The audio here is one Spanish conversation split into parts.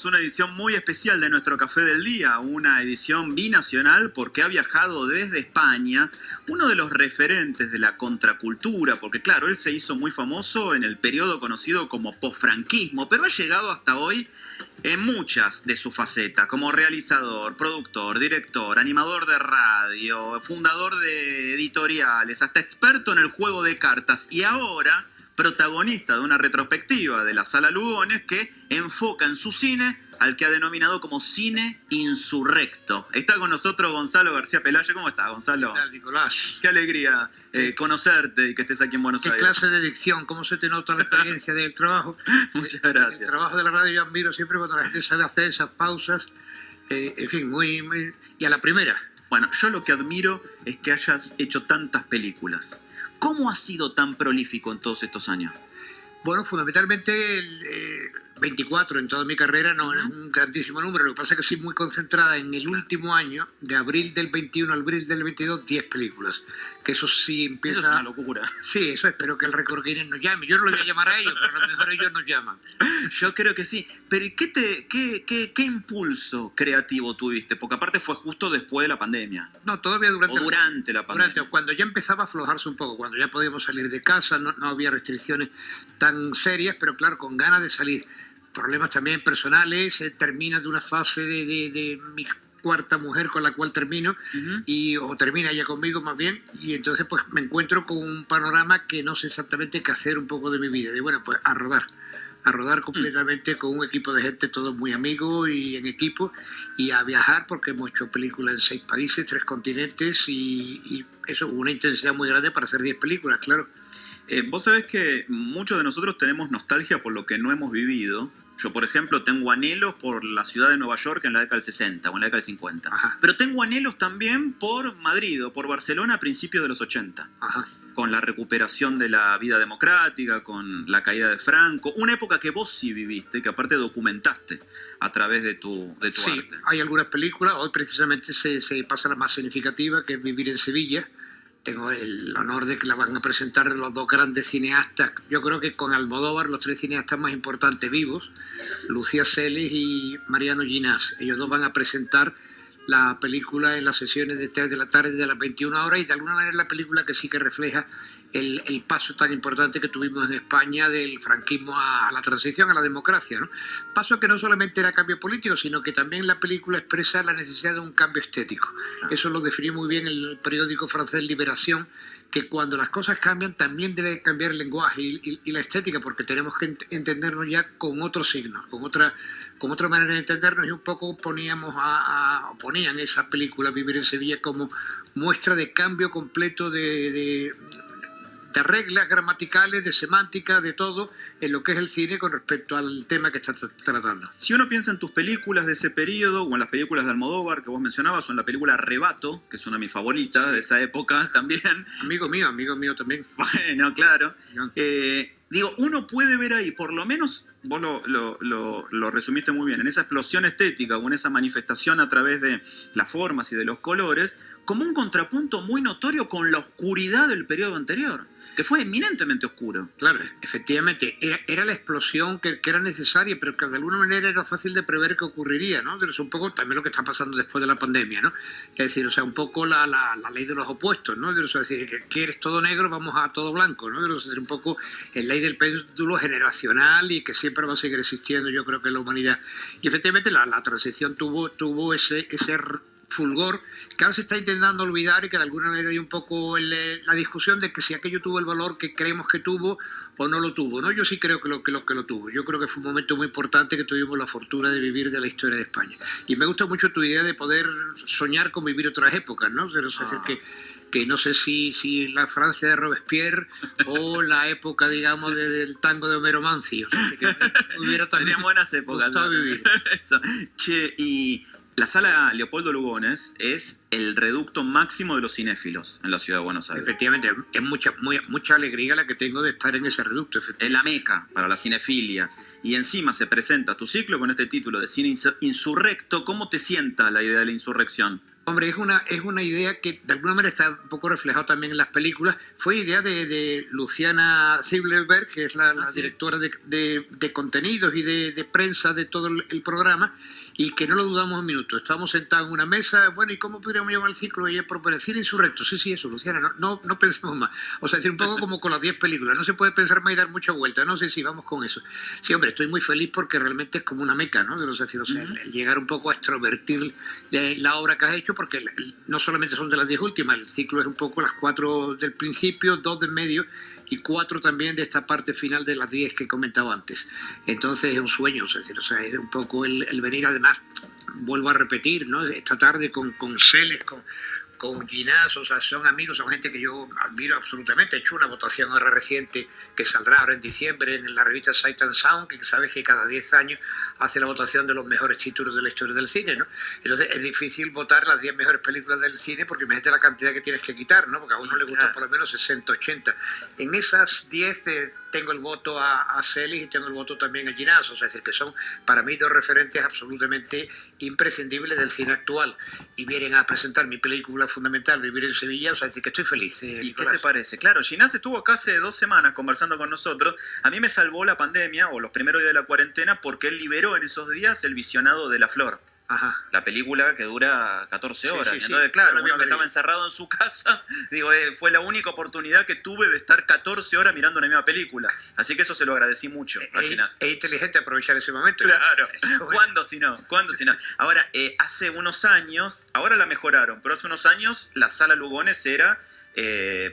tenemos una edición muy especial de nuestro Café del Día, una edición binacional porque ha viajado desde España uno de los referentes de la contracultura, porque claro, él se hizo muy famoso en el periodo conocido como posfranquismo, pero ha llegado hasta hoy en muchas de sus facetas, como realizador, productor, director, animador de radio, fundador de editoriales, hasta experto en el juego de cartas y ahora protagonista de una retrospectiva de la Sala Lugones que enfoca en su cine al que ha denominado como cine insurrecto. Está con nosotros Gonzalo García Pelayo. ¿Cómo estás, Gonzalo? ¿Qué tal, Nicolás? Qué alegría conocerte y que estés aquí en Buenos Aires. ¿Qué clase de dicción? ¿Cómo se te nota la experiencia del trabajo? Muchas gracias. El trabajo de la radio yo admiro siempre cuando la gente sabe hacer esas pausas. En fin, muy... Y a la primera. Bueno, yo lo que admiro es que hayas hecho tantas películas. ¿Cómo has sido tan prolífico en todos estos años? Bueno, fundamentalmente 24 en toda mi carrera, no es un grandísimo número. Lo que pasa es que sí muy concentrada en el último año, de abril del 21 al abril del 22, 10 películas. Que eso sí empieza... Eso es una locura. Sí, eso espero que el récord Guinness nos llame. Yo no lo voy a llamar a ellos, pero a lo mejor ellos nos llaman. Yo creo que sí. Pero ¿y qué impulso creativo tuviste? Porque aparte fue justo después de la pandemia. No, todavía durante la pandemia. Cuando ya empezaba a aflojarse un poco, cuando ya podíamos salir de casa, no había restricciones tan serias, pero claro, con ganas de salir. Problemas también personales, termina de una fase de mi cuarta mujer con la cual termino, o termina ella conmigo más bien, y entonces pues me encuentro con un panorama que no sé exactamente qué hacer un poco de mi vida. Y bueno, pues a rodar completamente con un equipo de gente, todos muy amigos y en equipo, y a viajar porque hemos hecho películas en 6 países, 3 continentes, y eso, una intensidad muy grande para hacer 10 películas, claro. Vos sabés que muchos de nosotros tenemos nostalgia por lo que no hemos vivido. Yo, por ejemplo, tengo anhelos por la ciudad de Nueva York en la década del 60 o en la década del 50. Ajá. Pero tengo anhelos también por Madrid o por Barcelona a principios de los 80. Ajá. Con la recuperación de la vida democrática, con la caída de Franco. Una época que vos sí viviste, que aparte documentaste a través de tu sí, arte. Hay algunas películas. Hoy precisamente se pasa la más significativa, que es Vivir en Sevilla. Tengo el honor de que la van a presentar los 2 grandes cineastas, yo creo que con Almodóvar, los 3 cineastas más importantes vivos, Lucía Celes y Mariano Ginás. Ellos 2 van a presentar la película en las sesiones de 3 de la tarde de las 21 horas y de alguna manera la película que sí que refleja el paso tan importante que tuvimos en España del franquismo a la transición a la democracia, ¿no? Paso que no solamente era cambio político, sino que también la película expresa la necesidad de un cambio estético. Eso lo definió muy bien el periódico francés Libération, que cuando las cosas cambian también debe cambiar el lenguaje y la estética, porque tenemos que entendernos ya con otros signos, con otra manera de entendernos, y un poco ponían esa película Vivir en Sevilla como muestra de cambio completo de reglas gramaticales, de semántica, de todo, en lo que es el cine con respecto al tema que está tratando. Si uno piensa en tus películas de ese periodo, o en las películas de Almodóvar que vos mencionabas, o en la película Arrebato, que es una de mis favoritas de esa época también. Amigo mío también. Bueno, claro. Digo, uno puede ver ahí, por lo menos, vos lo resumiste muy bien, en esa explosión estética o en esa manifestación a través de las formas y de los colores, como un contrapunto muy notorio con la oscuridad del periodo anterior, que fue eminentemente oscuro. Claro, efectivamente, era la explosión que era necesaria, pero que de alguna manera era fácil de prever que ocurriría, ¿no? Es un poco también lo que está pasando después de la pandemia, ¿no? Es decir, o sea, un poco la ley de los opuestos, ¿no? Es decir, que quieres todo negro, vamos a todo blanco, ¿no? Es decir, un poco la ley del péndulo generacional y que siempre va a seguir existiendo, yo creo que en la humanidad. Y efectivamente la transición tuvo ese fulgor que ahora se está intentando olvidar y que de alguna manera hay un poco la discusión de que si aquello tuvo el valor que creemos que tuvo o no lo tuvo, ¿no? Yo sí creo que lo tuvo. Yo creo que fue un momento muy importante que tuvimos la fortuna de vivir de la historia de España. Y me gusta mucho tu idea de poder soñar con vivir otras épocas, ¿no? Es decir, que no sé si la Francia de Robespierre o la época, digamos, del tango de Homero Manzi. O sea, que hubiera también serían buenas épocas, ¿no? Vivir. Eso. Che, y la Sala Leopoldo Lugones es el reducto máximo de los cinéfilos en la ciudad de Buenos Aires. Efectivamente, es mucha alegría la que tengo de estar en ese reducto. Es la meca para la cinefilia. Y encima se presenta tu ciclo con este título de cine insurrecto. ¿Cómo te sienta la idea de la insurrección? Hombre, es una idea que de alguna manera está un poco reflejado también en las películas. Fue idea de Luciana Zilberberg, que es la Sí. directora de contenidos y de prensa de todo el programa, y que no lo dudamos un minuto. Estábamos sentados en una mesa, bueno, ¿y cómo podríamos llamar el ciclo? Y ella propone cine insurrecto. Sí, sí, eso, Luciana, no pensemos más. O sea, es decir, un poco como con las 10 películas, no se puede pensar más y dar mucha vuelta. No sé si vamos con eso. Sí, hombre, estoy muy feliz porque realmente es como una meca, ¿no? O sea, el llegar un poco a extrovertir la obra que has hecho, porque no solamente son de las 10 últimas, el ciclo es un poco las 4 del principio, 2 del medio y 4 también de esta parte final de las 10 que he comentado antes. Entonces es un sueño, es decir, o sea, es un poco el venir, además, vuelvo a repetir, ¿no? Esta tarde con Celes, con Ginás, o sea, son amigos, son gente que yo admiro absolutamente. He hecho una votación ahora reciente que saldrá ahora en diciembre en la revista Sight and Sound, que sabes que cada 10 años hace la votación de los mejores títulos de la historia del cine, ¿no? Entonces es difícil votar las 10 mejores películas del cine porque imagínate la cantidad que tienes que quitar, ¿no? Porque a uno le gusta por lo menos 60, 80. En esas 10 tengo el voto a Celis y tengo el voto también a Ginás, o sea, es decir, que son para mí dos referentes absolutamente imprescindibles del cine actual. Y vienen a presentar mi película fundamental, Vivir en Sevilla, o sea, es decir, que estoy feliz. ¿Y qué te parece? Claro, Ginás estuvo acá hace 2 semanas conversando con nosotros. A mí me salvó la pandemia o los primeros días de la cuarentena porque él liberó en esos días El Visionado de la Flor. Ajá. La película que dura 14 horas. Sí, sí, Entonces, sí. claro, uno que estaba encerrado en su casa, digo, fue la única oportunidad que tuve de estar 14 horas mirando una misma película. Así que eso se lo agradecí mucho a Ginás. Es inteligente aprovechar ese momento. Claro, ¿cuándo si no? ¿Cuándo si no? Ahora, hace unos años, ahora la mejoraron, pero hace unos años la Sala Lugones era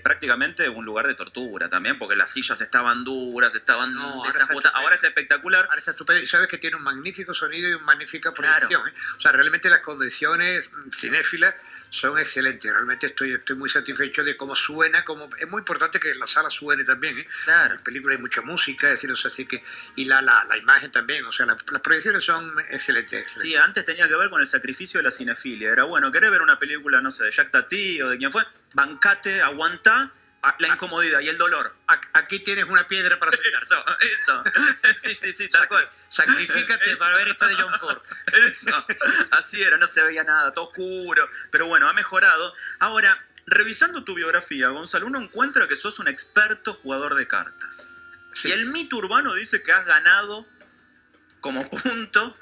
prácticamente un lugar de tortura también, porque las sillas estaban duras, estaban desajustadas. Ahora es espectacular. Ahora está estupendo. Y sabes que tiene un magnífico sonido y una magnífica proyección. Claro. O sea, realmente las condiciones cinéfilas son excelentes. Realmente estoy muy satisfecho de cómo suena. Es muy importante que la sala suene también. Claro. En la película hay mucha música, es decir, o sea, así que, y la imagen también. O sea, las proyecciones son excelentes. Sí, antes tenía que ver con el sacrificio de la cinefilia. Era bueno, ¿querés ver una película, no sé, de Jacques Tati o de quién fue? Bancate, aguantá la incomodidad y el dolor. Aquí tienes una piedra para sentarte. Eso. Sí, tal cual. Sacrifícate para ver esta de John Ford. Eso. Así era, no se veía nada, todo oscuro. Pero bueno, ha mejorado. Ahora, revisando tu biografía, Gonzalo, uno encuentra que sos un experto jugador de cartas. Sí. Y el mito urbano dice que has ganado como punto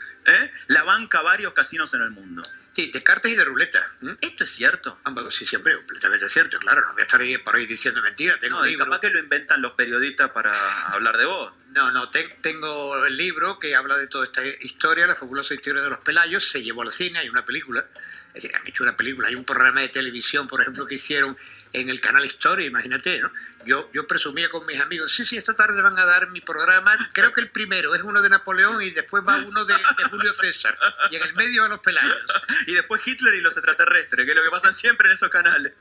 la banca varios casinos en el mundo. Sí, de cartas y de ruleta. ¿Esto es cierto? Ambos, sí, siempre, completamente cierto, claro. No voy a estar ahí por ahí diciendo mentiras. No, y capaz que lo inventan los periodistas para hablar de vos. No, tengo el libro que habla de toda esta historia, la fabulosa historia de los Pelayos. Se llevó al cine, hay una película. Es decir, han hecho una película. Hay un programa de televisión, por ejemplo, que hicieron en el canal Historia, imagínate, ¿no? Yo presumía con mis amigos, sí, esta tarde van a dar mi programa, creo que el primero es uno de Napoleón y después va uno de Julio César, y en el medio van los Pelayos. Y después Hitler y los extraterrestres, que es lo que pasa siempre en esos canales.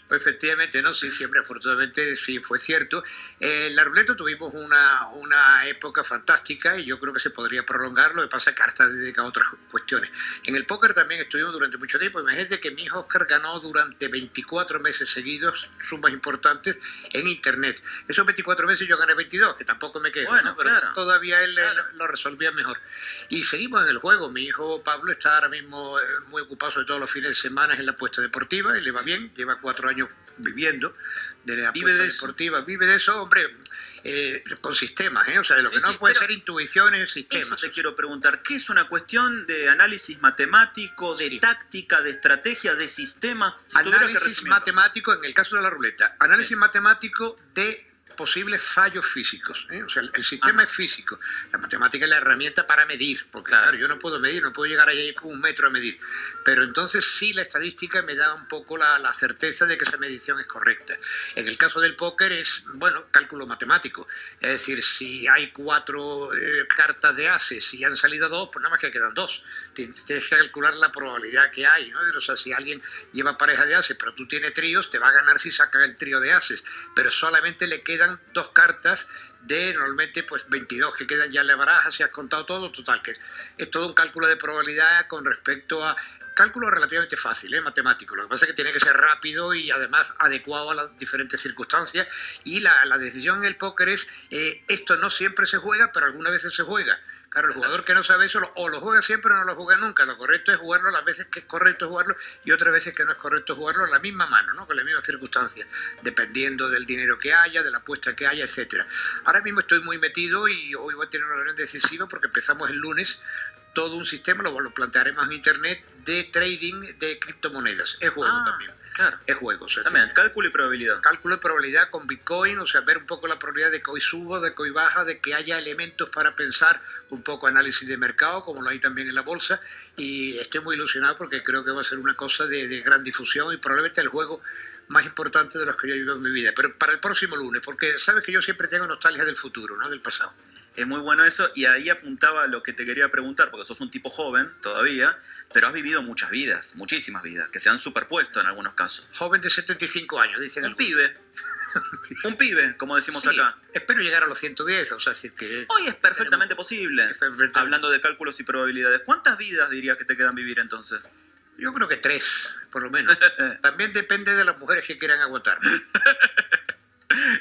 Pues efectivamente, no, sí, siempre, afortunadamente, sí, fue cierto. En la ruleta tuvimos una época fantástica y yo creo que se podría prolongar, lo que pasa es que ahora está dedicado a otras cuestiones. En el póker también estuvimos durante mucho tiempo, imagínate que mi hijo Oscar ganó durante 24 meses seguidos sumas importantes en Internet. Esos 24 meses yo gané 22, que tampoco me quejo, bueno, ¿no? Pero claro, todavía él lo resolvía mejor. Y seguimos en el juego. Mi hijo Pablo está ahora mismo muy ocupado, sobre todo los fines de semana, en la apuesta deportiva, y le va bien, lleva 4 años viviendo de la apuesta deportiva. Vive de eso, hombre, con sistemas, o sea, de lo que no puede ser intuiciones, sistemas. Eso te quiero preguntar, ¿qué es una cuestión de análisis matemático, de táctica, de estrategia, de sistema? Si análisis matemático, en el caso de la ruleta, análisis matemático de posibles fallos físicos. O sea, el sistema es físico. La matemática es la herramienta para medir, porque claro, yo no puedo medir, no puedo llegar ahí con 1 metro a medir. Pero entonces sí la estadística me da un poco la certeza de que esa medición es correcta. En el caso del póker es, bueno, cálculo matemático. Es decir, si hay 4 cartas de ases y han salido 2, pues nada más que quedan 2. Tienes que calcular la probabilidad que hay, ¿no? O sea, si alguien lleva pareja de ases, pero tú tienes tríos, te va a ganar si saca el trío de ases. Pero solamente le quedan 2 cartas de normalmente pues 22 que quedan ya en la baraja, si has contado todo, total, que es todo un cálculo de probabilidad con respecto a cálculo relativamente fácil, matemático. Lo que pasa es que tiene que ser rápido y además adecuado a las diferentes circunstancias. Y la decisión en el póker es, esto no siempre se juega, pero algunas veces se juega. Claro, el jugador que no sabe eso o lo juega siempre o no lo juega nunca. Lo correcto es jugarlo las veces que es correcto jugarlo y otras veces que no es correcto jugarlo en la misma mano, ¿no? Con las mismas circunstancias, dependiendo del dinero que haya, de la apuesta que haya, etcétera. Ahora mismo estoy muy metido y hoy voy a tener una reunión decisiva porque empezamos el lunes todo un sistema, lo plantearemos en internet, de trading de criptomonedas. Es juego también. Claro. Es juego. O sea, También, cálculo y probabilidad. Cálculo de probabilidad con Bitcoin, o sea, ver un poco la probabilidad de que hoy suba, de que hoy baja, de que haya elementos para pensar un poco análisis de mercado, como lo hay también en la bolsa, y estoy muy ilusionado porque creo que va a ser una cosa de gran difusión y probablemente el juego más importante de los que yo he vivido en mi vida, pero para el próximo lunes, porque sabes que yo siempre tengo nostalgia del futuro, no del pasado. Es muy bueno eso, y ahí apuntaba lo que te quería preguntar, porque sos un tipo joven todavía, pero has vivido muchas vidas, muchísimas vidas, que se han superpuesto en algunos casos. Joven de 75 años, dicen. Un pibe, un pibe, como decimos sí, acá. Espero llegar a los 110, o sea, decir que... Hoy es perfectamente posible, hablando de cálculos y probabilidades. ¿Cuántas vidas dirías que te quedan vivir entonces? Yo creo que 3, por lo menos. También depende de las mujeres que quieran aguantarme.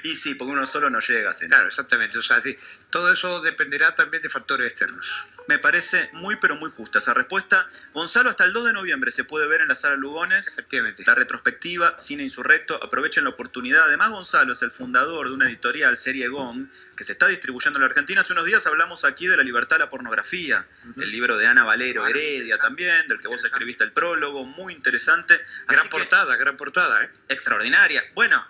Y sí, porque uno solo no llega. ¿Sí? Claro, exactamente. O sea, sí, todo eso dependerá también de factores externos. Me parece muy, pero muy justa esa respuesta. Gonzalo, hasta el 2 de noviembre se puede ver en la Sala Lugones. Efectivamente. La retrospectiva Cine Insurrecto. Aprovechen la oportunidad. Además, Gonzalo es el fundador de una editorial, Serie GOM, que se está distribuyendo en la Argentina. Hace unos días hablamos aquí de La libertad a la pornografía. El libro de Ana Valero Heredia también, del que vos escribiste el prólogo. Muy interesante. Gran portada, ¿eh? Extraordinaria. Bueno,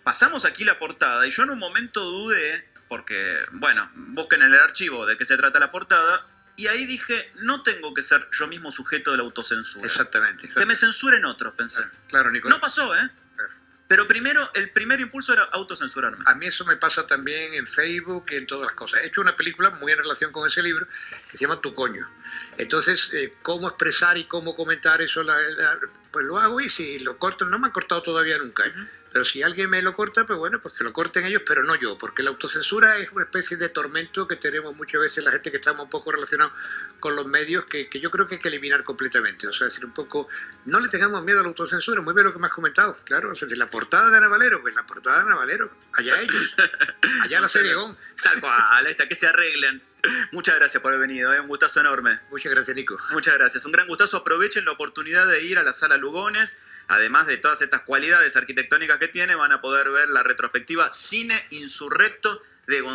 pasamos aquí la portada y yo en un momento dudé, porque, bueno, busquen en el archivo de qué se trata la portada, y ahí dije, no tengo que ser yo mismo sujeto de la autocensura. Exactamente. Que me censuren otros, pensé. Claro, Nicolás. No pasó, ¿eh? Claro. Pero primero, el primer impulso era autocensurarme. A mí eso me pasa también en Facebook y en todas las cosas. He hecho una película muy en relación con ese libro que se llama Tu Coño. Entonces, cómo expresar y cómo comentar eso, pues lo hago, y si lo cortan, no me han cortado todavía nunca, ¿eh? Pero si alguien me lo corta, pues bueno, pues que lo corten ellos, pero no yo, porque la autocensura es una especie de tormento que tenemos muchas veces la gente que estamos un poco relacionados con los medios, que yo creo que hay que eliminar completamente. O sea, decir un poco, no le tengamos miedo a la autocensura. Muy bien lo que me has comentado, claro. O sea, la portada de Ana Valero, pues la portada de Ana Valero, allá ellos, allá la Serie GOM. Tal cual, que se arreglen. Muchas gracias por haber venido, un gustazo enorme. Muchas gracias, Nico. Muchas gracias, un gran gustazo. Aprovechen la oportunidad de ir a la Sala Lugones. Además de todas estas cualidades arquitectónicas que tiene, van a poder ver la retrospectiva Cine Insurrecto de Gonzalo.